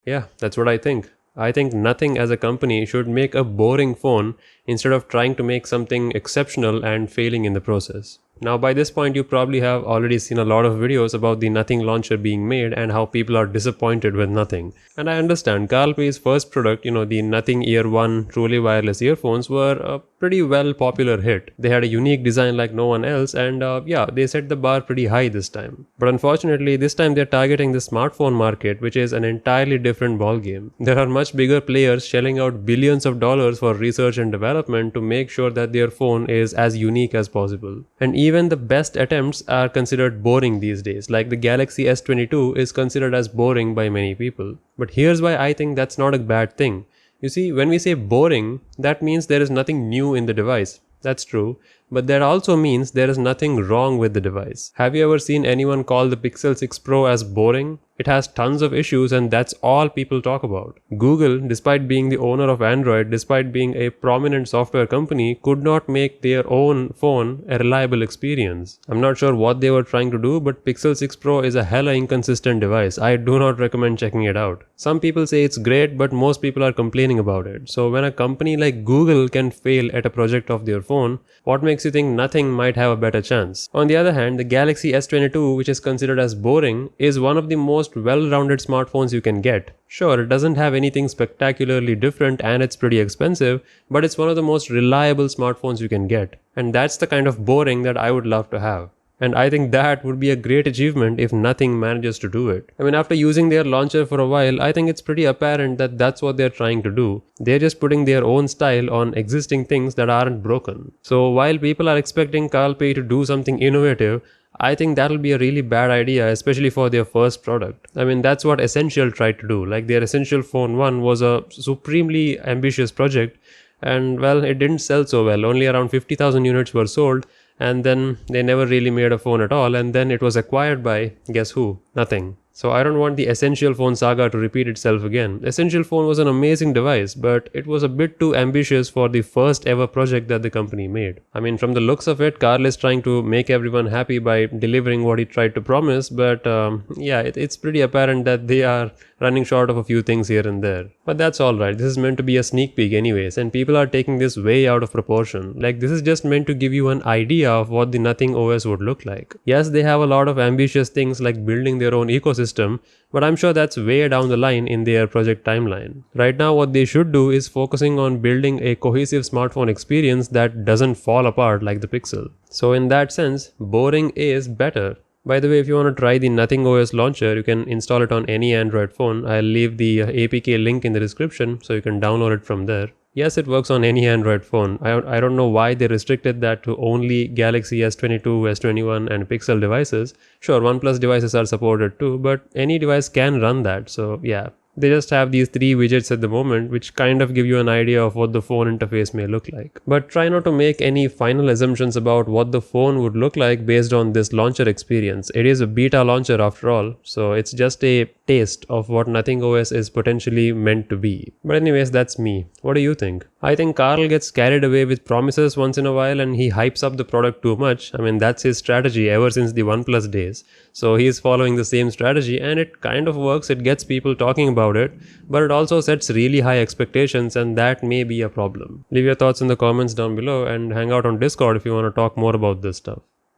Yeah, that's what I think. I think Nothing as a company should make a boring phone instead of trying to make something exceptional and failing in the process. Now, by this point, you probably have already seen a lot of videos about the Nothing launcher being made and how people are disappointed with Nothing. And I understand Carl Pei's first product, the Nothing Ear 1 truly wireless earphones, were a pretty well popular hit. They had a unique design like no one else, and yeah, they set the bar pretty high this time. But unfortunately, this time they're targeting the smartphone market, which is an entirely different ballgame. There are much bigger players shelling out billions of dollars for research and development to make sure that their phone is as unique as possible. And even the best attempts are considered boring these days, like the Galaxy S22 is considered as boring by many people. But here's why I think that's not a bad thing. You see, when we say boring, that means there is nothing new in the device. That's true, but that also means there is nothing wrong with the device. Have you ever seen anyone call the Pixel 6 Pro as boring? It has tons of issues and that's all people talk about. Google, despite being the owner of Android, despite being a prominent software company, could not make their own phone a reliable experience. I'm not sure what they were trying to do, but Pixel 6 Pro is a hella inconsistent device. I do not recommend checking it out. Some people say it's great, but most people are complaining about it. So when a company like Google can fail at a project of their phone, what makes you think Nothing might have a better chance? On the other hand, the Galaxy S22, which is considered as boring, is one of the most well-rounded smartphones you can get. Sure, it doesn't have anything spectacularly different and it's pretty expensive, but it's one of the most reliable smartphones you can get. And that's the kind of boring that I would love to have. And I think that would be a great achievement if Nothing manages to do it. I mean, after using their launcher for a while, I think it's pretty apparent that that's what they're trying to do. They're just putting their own style on existing things that aren't broken. So while people are expecting Carl Pei to do something innovative, I think that'll be a really bad idea, especially for their first product. I mean, that's what Essential tried to do. Like their Essential Phone 1 was a supremely ambitious project, and well, it didn't sell so well. Only around 50,000 units were sold, and then they never really made a phone at all, and then it was acquired by, guess who? Nothing. So I don't want the Essential Phone saga to repeat itself again. Essential Phone was an amazing device, but it was a bit too ambitious for the first ever project that the company made. I mean, from the looks of it, Carl is trying to make everyone happy by delivering what he tried to promise, but yeah, it's pretty apparent that they are running short of a few things here and there. But that's alright, this is meant to be a sneak peek anyways, and people are taking this way out of proportion. Like, this is just meant to give you an idea of what the Nothing OS would look like. Yes, they have a lot of ambitious things like building their own ecosystem, but I'm sure that's way down the line in their project timeline. Right now, what they should do is focusing on building a cohesive smartphone experience that doesn't fall apart like the Pixel. So in that sense, boring is better. By the way, if you want to try the Nothing OS launcher, you can install it on any Android phone. I'll leave the APK link in the description so you can download it from there. Yes, it works on any Android phone. I don't know why they restricted that to only Galaxy S22, S21 and Pixel devices. Sure, OnePlus devices are supported too, but any device can run that. So yeah, they just have these 3 widgets at the moment, which kind of give you an idea of what the phone interface may look like. But try not to make any final assumptions about what the phone would look like based on this launcher experience. It is a beta launcher after all, so it's just a taste of what Nothing OS is potentially meant to be. But anyways, that's me. What do you think? I think Carl gets carried away with promises once in a while and he hypes up the product too much. I mean, that's his strategy ever since the OnePlus days. So he's following the same strategy and it kind of works. It gets people talking about it, but it also sets really high expectations and that may be a problem. Leave your thoughts in the comments down below and hang out on Discord if you want to talk more about this stuff.